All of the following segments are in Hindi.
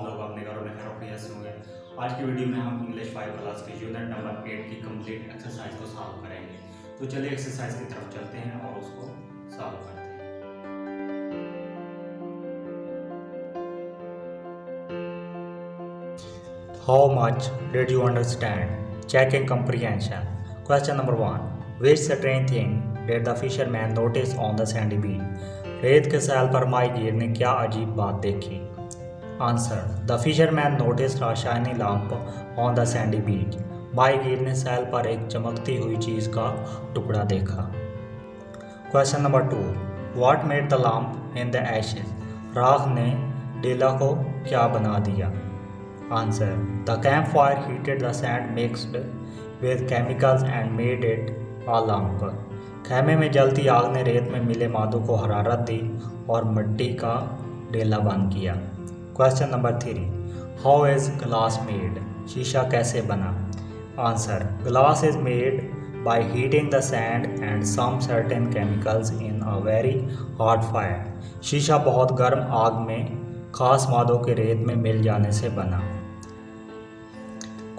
होगा अपने घरों में खैरियत से होंगे। आज की वीडियो में हम इंग्लिश 5 क्लास के यूनिट नंबर 8 की कंप्लीट एक्सरसाइज को सॉल्व करेंगे। तो चलिए एक्सरसाइज की तरफ चलते हैं और उसको सॉल्व करते हैं। How much did you understand? Checking comprehension. Question number 1. Which strange thing did the fisherman notice on the sandy beach? रेत के साल पर माहीगीर ने क्या अजीब बात देखी? Answer. The fisherman noticed a shiny lamp on the sandy beach. माहीगीर ने साल पर एक चमकती हुई चीज का टुकड़ा देखा. Question number 2. What made the lamp in the ashes? राख ने डेला को क्या बना दिया? Answer. The campfire heated the sand mixed with chemicals and made it a lamp. खेमे में जलती आग ने रेत में मिले मादों को हरारत दी और मिट्टी का डेला बंद किया. Question number 3. How is glass made? शीशा कैसे बना? Answer. Glass is made by heating the sand and some certain chemicals in a very hot fire. शीशा बहुत गर्म आग में खास मादों के रेत में मिल जाने से बना.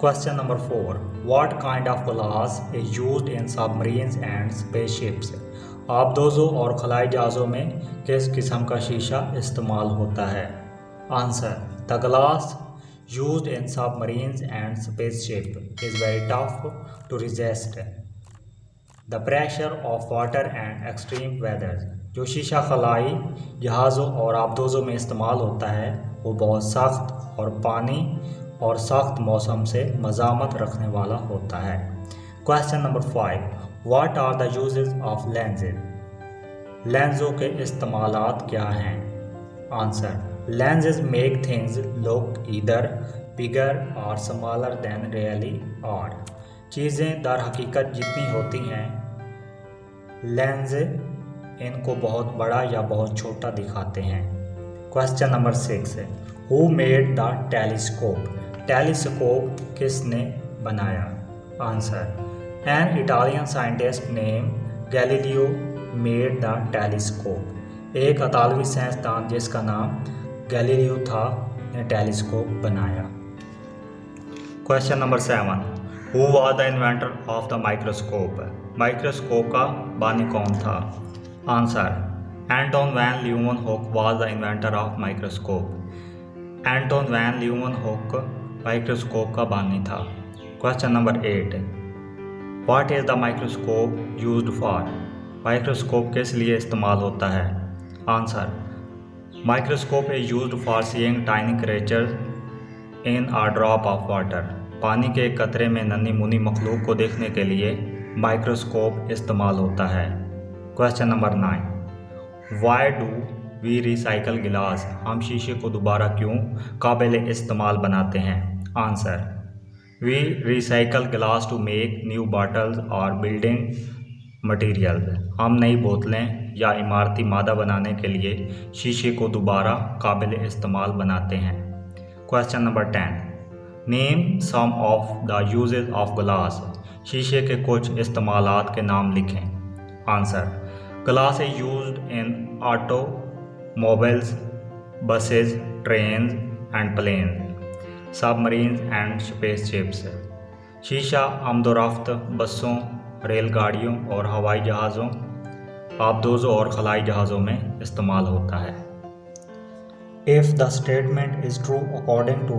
Question number 4. What kind of glass is used in submarines and spaceships? आबदोज़ों और खलाई जहाज़ों में किस किस्म का शीशा इस्तेमाल होता है? Answer. The glass used in submarines and spaceships is very tough to resist the pressure of water and extreme weather. जो शीशा खलाई जहाज़ों और आबदोज़ों में इस्तेमाल होता है वो बहुत सख्त और पानी और सख्त मौसम से मज़ामत रखने वाला होता है. Question number 5. What are the uses of lenses? लेंसों के इस्तेमालात क्या हैं? Answer. Lenses make things look either bigger or smaller than really are. चीज़ें दर हकीकत जितनी होती हैं लेंस इनको बहुत बड़ा या बहुत छोटा दिखाते हैं. Question number 6. Who made the telescope? Telescope किसने बनाया? Answer. An Italian scientist named Galileo made the telescope. एक इतालवी साइंसदान जिसका नाम गैलीलियो था ने टेलीस्कोप बनाया. Question number 7. Who was the inventor of the microscope? Microscope का बानी कौन था? Answer. Anton van Leeuwenhoek was the inventor of microscope. Anton van Leeuwenhoek microscope का बानी था. Question number 8. What is the microscope used for? Microscope किस लिए इस्तेमाल होता है? Answer. Microscope is used for seeing tiny creatures in a drop of water. पानी के एक कतरे में नन्ही मुन्नी मखलूक को देखने के लिए माइक्रोस्कोप इस्तेमाल होता है. Question number 9. Why do we recycle glass? हम शीशे को दोबारा क्यों काबिल इस्तेमाल बनाते हैं? Answer. We recycle glass to make new bottles or building materials. हम नई बोतलें या इमारती मादा बनाने के लिए शीशे को दोबारा काबिल इस्तेमाल बनाते हैं. Question number 10. Name some of the uses of glass. शीशे के कुछ इस्तेमालात के नाम लिखें. Answer. Glass is used in automobiles, buses, trains and planes. Submarine and spaceships. शीशा आमदोरफ्त बसों, रेलगाड़ियों और हवाई जहाज़ों, आबदोज़ों और खलाई जहाज़ों में इस्तेमाल होता है. If the statement is true according to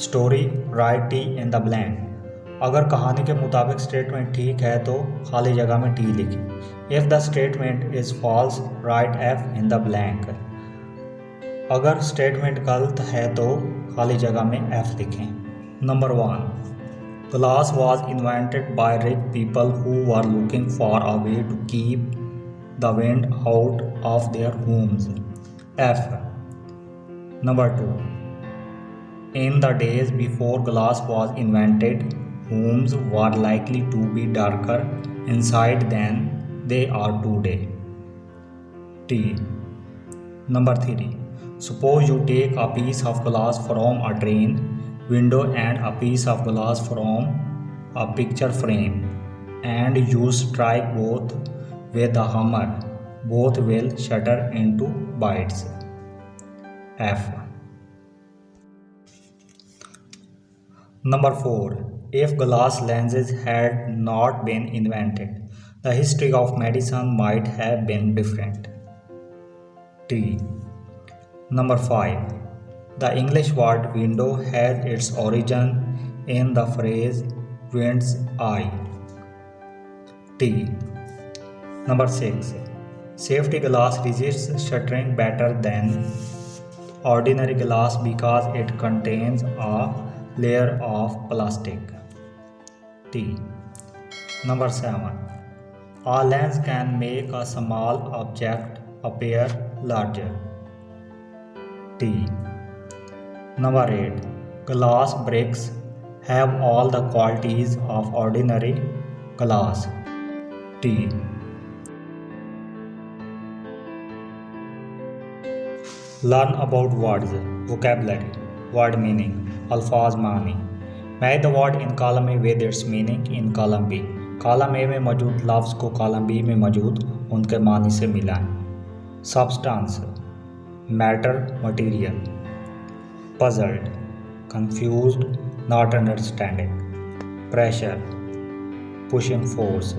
story, write T in the blank. अगर कहानी के मुताबिक स्टेटमेंट ठीक है तो खाली जगह में T लिखें. If the statement is false, write F in the blank. अगर स्टेटमेंट गलत है तो खाली जगह में F लिखें. Number 1. Glass was invented by rich people who were looking for a way to keep the wind out of their homes. F. Number 2. In the days before glass was invented, homes were likely to be darker inside than they are today. T. Number 3. Suppose you take a piece of glass from a train window and a piece of glass from a picture frame and you strike both with a hammer. Both will shatter into bites. F. Number 4. If glass lenses had not been invented, the history of medicine might have been different. T. Number 5. The English word window has its origin in the phrase wind's eye. T. Number 6. Safety glass resists shattering better than ordinary glass because it contains a layer of plastic. T. Number 7. A lens can make a small object appear larger. T. Number 8. Glass bricks have all the qualities of ordinary glass. T. Learn about words, vocabulary, word meaning, अल्फाज मानी. Match the word in column A with its meaning in column B. Column A में मौजूद लफ्ज़ को कॉलम बी में मौजूद उनके मानी से मिलाएं. Substance, matter, material. Puzzled, confused, not understanding. Pressure, pushing force.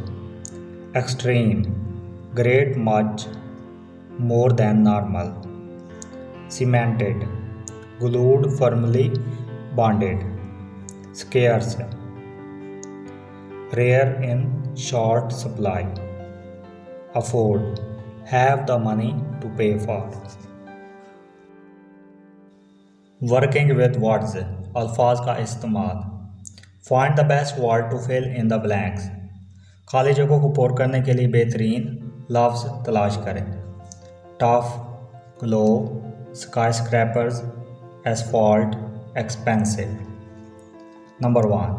Extreme, great, much, more than normal. Cemented, glued, firmly bonded. Scarce, rare, in short supply. Afford, have the money to pay for. Working with words, अल्फाज का इस्तेमाल. Find the best word to fill in the blanks. खाली जगहों को पूरा करने के लिए बेहतरीन लफ्ज़ तलाश करें. Tough, glow, skyscrapers, asphalt, expensive. Number 1.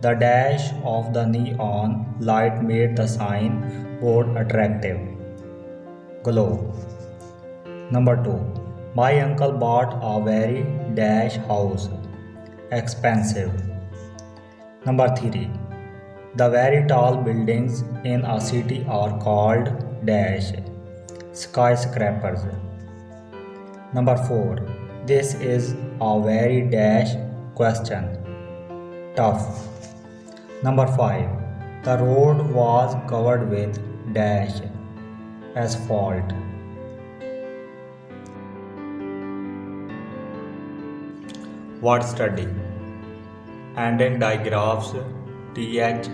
The dash of the neon light made the sign board attractive. Glow. Number 2. My uncle bought a very dash house. Expensive. Number 3. The very tall buildings in a city are called dash. Skyscrapers. Number 4. This is a very dash question. Tough. Number 5. The road was covered with dash. Asphalt. Word study. Ending digraphs TH,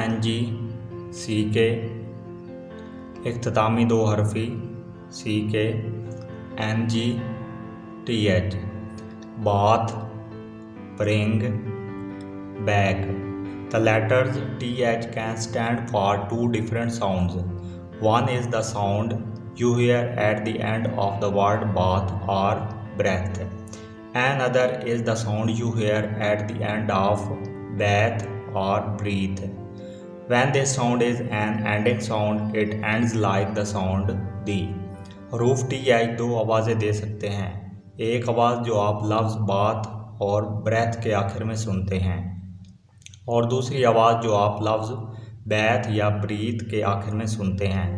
NG, CK. इख्तितामी दो हरफी CK, NG, TH. Bath, bring, back. The letters TH can stand for two different sounds. One is the sound you hear at the end of the word bath or breath. Another is the sound you hear at the end of bath or breathe. When this sound is an ending sound, it ends like the sound the. हरूफ TH दो आवाज़ें दे सकते हैं. एक आवाज़ जो आप लफ्ज़ बात और ब्रेथ के आखिर में सुनते हैं और दूसरी आवाज़ जो आप लफ्ज़ बैथ या ब्रीथ के आखिर में सुनते हैं.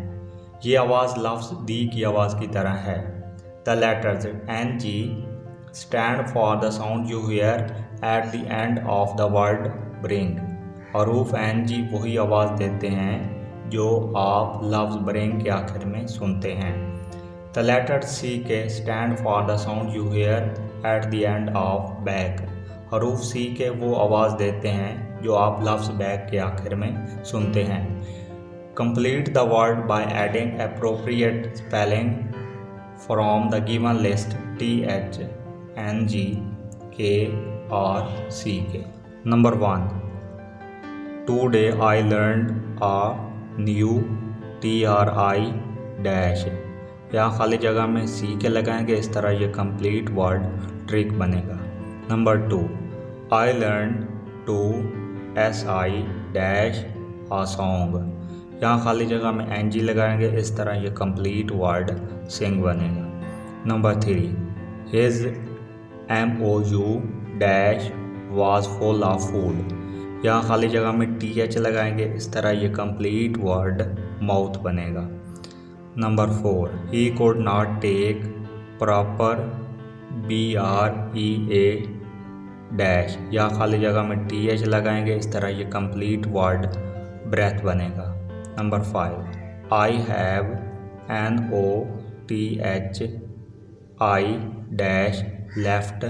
ये आवाज़ लफ्ज़ दी की आवाज़ की तरह है. The letters NG stand for the sound you hear at the end of the word bring. हरूफ NG वही आवाज़ देते हैं जो आप लफ्ज़ ब्रिंग के आखिर में सुनते हैं. The letter CK stand for the sound you hear at the end of back. हरूफ CK वो आवाज़ देते हैं जो आप लफ्ज़ बैक के आखिर में सुनते हैं. Complete the word by adding appropriate spelling from the given list TH, NG, K or CK. Number 1. Today I learned a new TRI dash. यहाँ खाली जगह में CK लगाएंगे. इस तरह ये कंप्लीट वर्ड ट्रिक बनेगा. Number 2. I learned to SI dash a song. यहाँ खाली जगह में NG लगाएंगे. इस तरह ये कंप्लीट वर्ड सिंग बनेगा. Number 3. His MOU dash was full of food. यहाँ खाली जगह में TH लगाएंगे. इस तरह ये कंप्लीट वर्ड माउथ बनेगा. Number 4. He could not take proper BREATH dash, या खाली जगह में टी एच लगाएंगे, इस तरह ये कंप्लीट वर्ड ब्रेथ बनेगा। Number 5, I have NOTHI dash left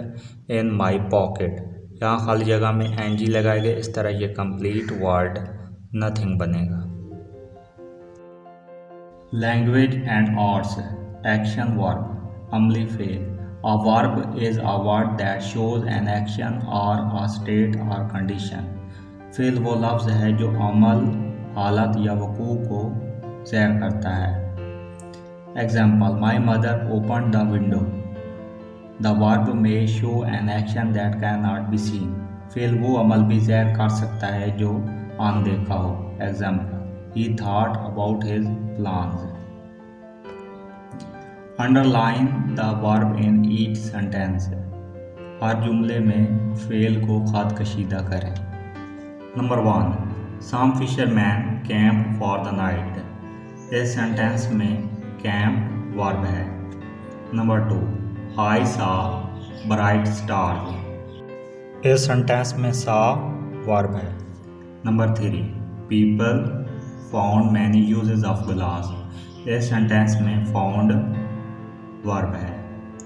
in my pocket, यहाँ खाली जगह में NG लगाएंगे, इस तरह ये कंप्लीट वर्ड नथिंग बनेगा। Language and arts, action verb, अमली phrase. A verb is a word that shows an action or a state or condition. Fail वो लफ्ज़ है जो अमल, हालत या वक़ूअ को ज़ाहिर करता है। Example, my mother open the window. The verb में show an action that can not be seen. फ़ेल वो अमल भी ज़ाहिर कर सकता है जो अनदेखा हो। Example, he thought about his plans. Underline the verb in each sentence. हर जुमले में फ़ेल को खाद कशीदा करें। Number 1, some fisherman camp for the night. इस सेंटेंस में कैंप वर्ब है। Number 2, I saw bright star. इस सेंटेंस में सा वर्ब है। Number 3, people found many uses of glass. इस सेंटेंस में फाउंड वर्ब है।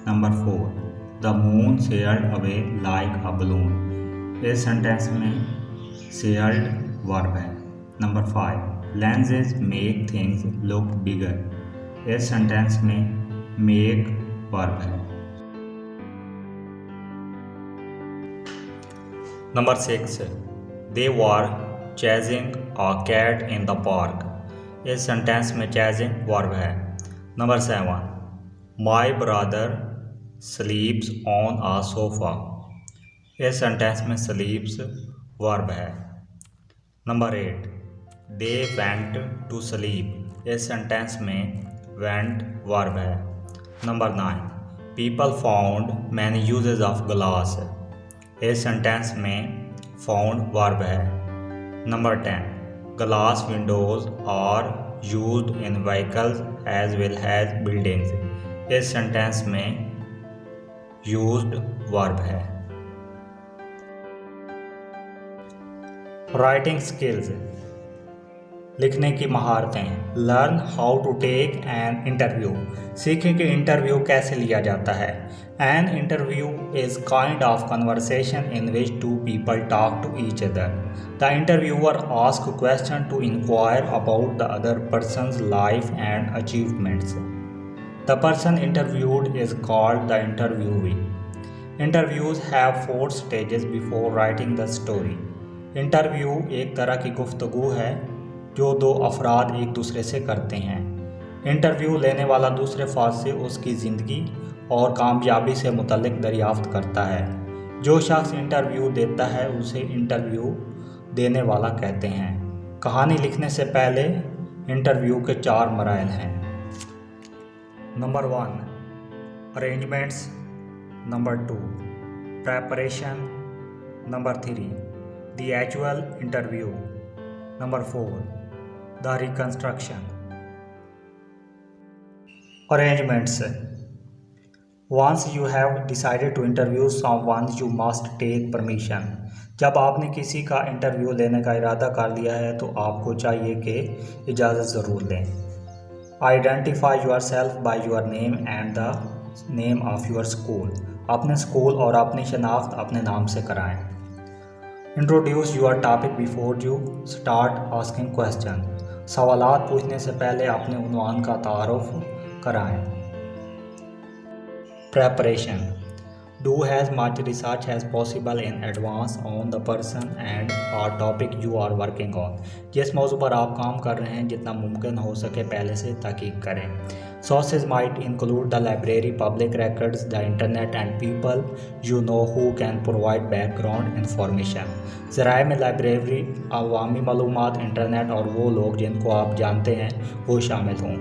Number 4, the moon sailed away like a balloon. इस सेंटेंस में सेल्ड वर्ब है। Number 5, lenses make things look bigger. इस सेंटेंस में मेक वर्ब है। Number 6, they were chasing a cat in the park. इस सेंटेंस में चेजिंग वर्ब है। Number 7, my brother sleeps on a sofa. इस सेंटेंस में स्लीप्स वर्ब है। Number 8, they went to sleep. इस सेंटेंस में वेंट वर्ब है। Number 9, people found many uses of glass. इस सेंटेंस में फाउंड वर्ब है। Number 10, glass windows are used in vehicles as well as buildings. इस सेंटेंस में यूज्ड वर्ब है। राइटिंग स्किल्स, लिखने की महारतें। Learn how to take an interview. सीखें कि इंटरव्यू कैसे लिया जाता है। An interview is kind of conversation in which two people talk to each other. The interviewer ask question to inquire about the other person's life and achievements. The person interviewed is called the interviewee. Interviews have 4 stages before writing the story. Interview एक तरह की गुफ्तगू है जो 2 अफराद एक दूसरे से करते हैं। इंटरव्यू लेने वाला दूसरे फ़र्द से उसकी ज़िंदगी और कामयाबी से मुतल्लिक दरियाफ्त करता है। जो शख्स इंटरव्यू देता है उसे इंटरव्यू देने वाला कहते हैं। कहानी लिखने से पहले इंटरव्यू के 4 मराइल हैं। Number 1, arrangements. Number 2, preparation. Number 3, the actual interview. Number 4, the reconstruction. Arrangements. Once you have decided to interview someone you must take permission. जब आपने किसी का इंटरव्यू लेने का इरादा कर लिया है तो आपको चाहिए कि इजाज़त ज़रूर लें। Identify yourself by your name and the name of your school. अपने स्कूल और अपनी शनाख्त अपने नाम से कराएं। Introduce your topic before you start asking question. सवालात पूछने से पहले अपने उन्वान का तारुफ कराएं। Preparation. Do as much research as possible in advance on the person and or topic you are working on. जिस मौजू पर आप काम कर रहे हैं जितना मुमकिन हो सके पहले से तहकीक करें। Sources might include the library, public records, the internet and people you know who can provide background information. ज़राए में लाइब्रेरी, अवामी मालूमात, इंटरनेट और वो लोग जिनको आप जानते हैं वो शामिल हों।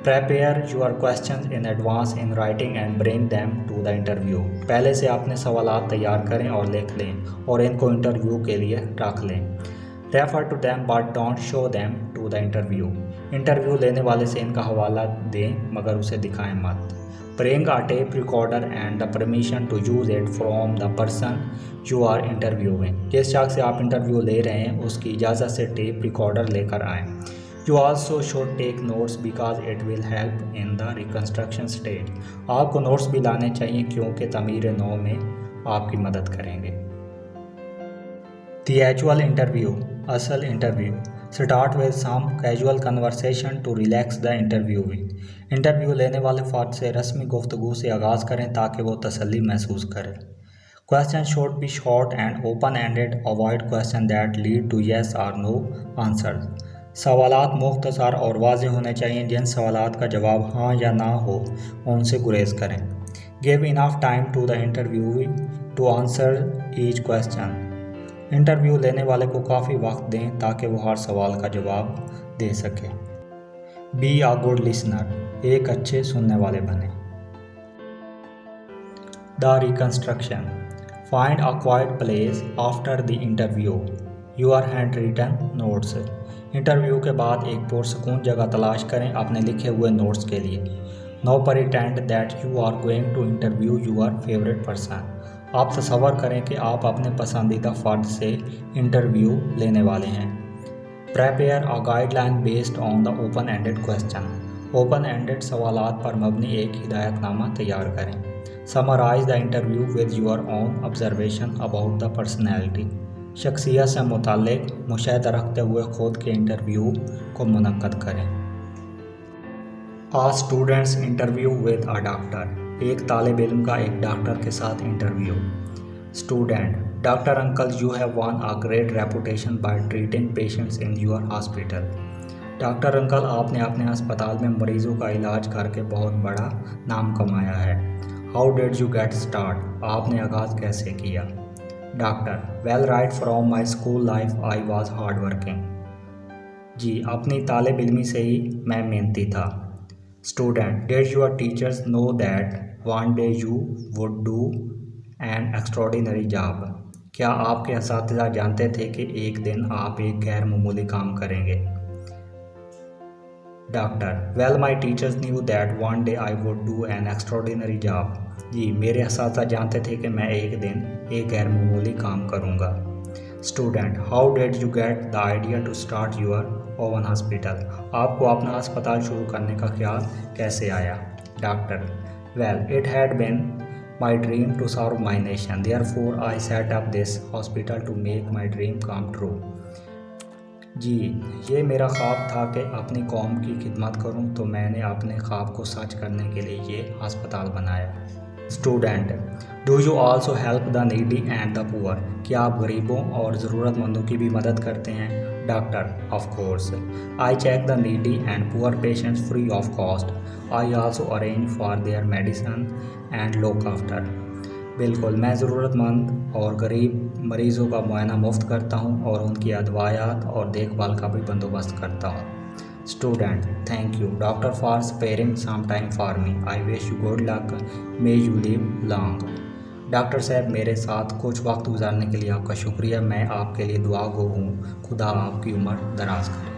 Prepare your questions in advance in writing and bring them to the interview. पहले से अपने सवालात तैयार करें और लिख लें और इनको इंटरव्यू के लिए रख लें। Refer to them but don't show them to the interview. Interview लेने वाले से इनका हवाला दें मगर उसे दिखाएं मत। Bring a tape recorder and the permission to use it from the person you are interviewing. जिस शख्स से आप इंटरव्यू ले रहे हैं उसकी इजाज़त से टेप रिकॉर्डर लेकर आएँ. You also should take notes because it will help in the reconstruction stage. आपको नोट्स भी लाने चाहिए क्योंकि तमीर नौ में आपकी मदद करेंगे. The actual interview, असल interview. Start with some casual conversation to relax the interviewee. Interview लेने वाले फ़र्द से रस्मी गुफ्तगू से आगाज़ करें ताकि वो तसल्ली महसूस करें. Questions should be short and open-ended. Avoid questions that lead to yes or no answers. सवालात मुख्तसर और वाज़ेह होने चाहिए. जिन सवालात का जवाब हाँ या ना हो उनसे गुरेज करें. Give enough time to the interviewee to answer each question. Interview लेने वाले को काफ़ी वक्त दें ताकि वो हर सवाल का जवाब दे सके. Be a good listener. एक अच्छे सुनने वाले बने. The reconstruction. Find a quiet place after the interview. Your handwritten notes. Interview के बाद एक पुरसकून जगह तलाश करें अपने लिखे हुए नोट्स के लिए. No pretend that you are going to interview your favorite person. आप तसव्वुर करें कि आप अपने पसंदीदा फ़र्द से इंटरव्यू लेने वाले हैं. Prepare a guideline based on the open-ended question. Open-ended सवालात पर मबनी एक हिदायतनामा तैयार करें. Summarize the interview with your own observation about the personality. शख्सियत से मुताल्लिक़ मुशाहिदा रखते हुए ख़ुद के इंटरव्यू को मुनक्कद करें. A student's interview with a doctor. एक तालिब इल्म का एक डॉक्टर के साथ interview. Student. Doctor uncle, you have one a great reputation by treating patients in your hospital. Doctor uncle, आपने अपने अस्पताल में मरीज़ों का इलाज करके बहुत बड़ा नाम कमाया है. How did you get start. आपने आगाज़ कैसे किया. Doctor. Well, right from my school life I was hard working. जी, अपनी तालिब इल्मी से ही मैं मेहनती था. Student. Did your teachers know that one day you would do an extraordinary job. क्या आपके असातिज़ा जानते थे कि एक दिन आप एक गैर मामूली काम करेंगे. Doctor. Well, my teachers knew that one day I would do an extraordinary job. जी, मेरे असातिज़ा जानते थे कि मैं एक दिन एक गैर मामूली काम करूँगा. Student. How did you get the idea to start your own hospital. आपको अपना अस्पताल शुरू करने का ख्याल कैसे आया. Doctor. Well, it had been my dream to serve my nation, therefore I set up this hospital to make my dream come true. जी, ये मेरा ख्वाब था कि अपनी कौम की खिदमत करूं, तो मैंने अपने ख्वाब को सच करने के लिए ये अस्पताल बनाया. Student. Do you also help the needy and the poor. क्या आप गरीबों और ज़रूरतमंदों की भी मदद करते हैं. Doctor. Of course. I check the needy and poor patients free of cost. I also arrange for their medicine and look after. बिल्कुल, मैं ज़रूरतमंद और गरीब मरीज़ों का मुआयना मुफ्त करता हूँ और उनकी अदवायात और देखभाल का भी बंदोबस्त करता हूँ. Student. Thank you doctor for sparing some time for me. I wish you good luck, may you live long. Doctor साहब, मेरे साथ कुछ वक्त गुजारने के लिए आपका शुक्रिया. मैं आपके लिए दुआ गो हूँ. खुदा आपकी उम्र दराज करे.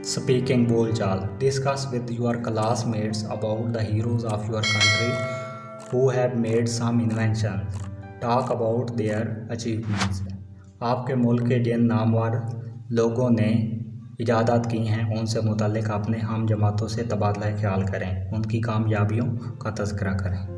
स्पीकिंग बोलचाल. Discuss with your classmates about the heroes of your country who have made some invention. Talk about their achievements. आपके मुल्क के जिन नामवर लोगों ने इजादात की हैं उनसे मुतल्लिक़ अपने हम जमातों से तबादला ख्याल करें. उनकी कामयाबियों का तज़किरा करें.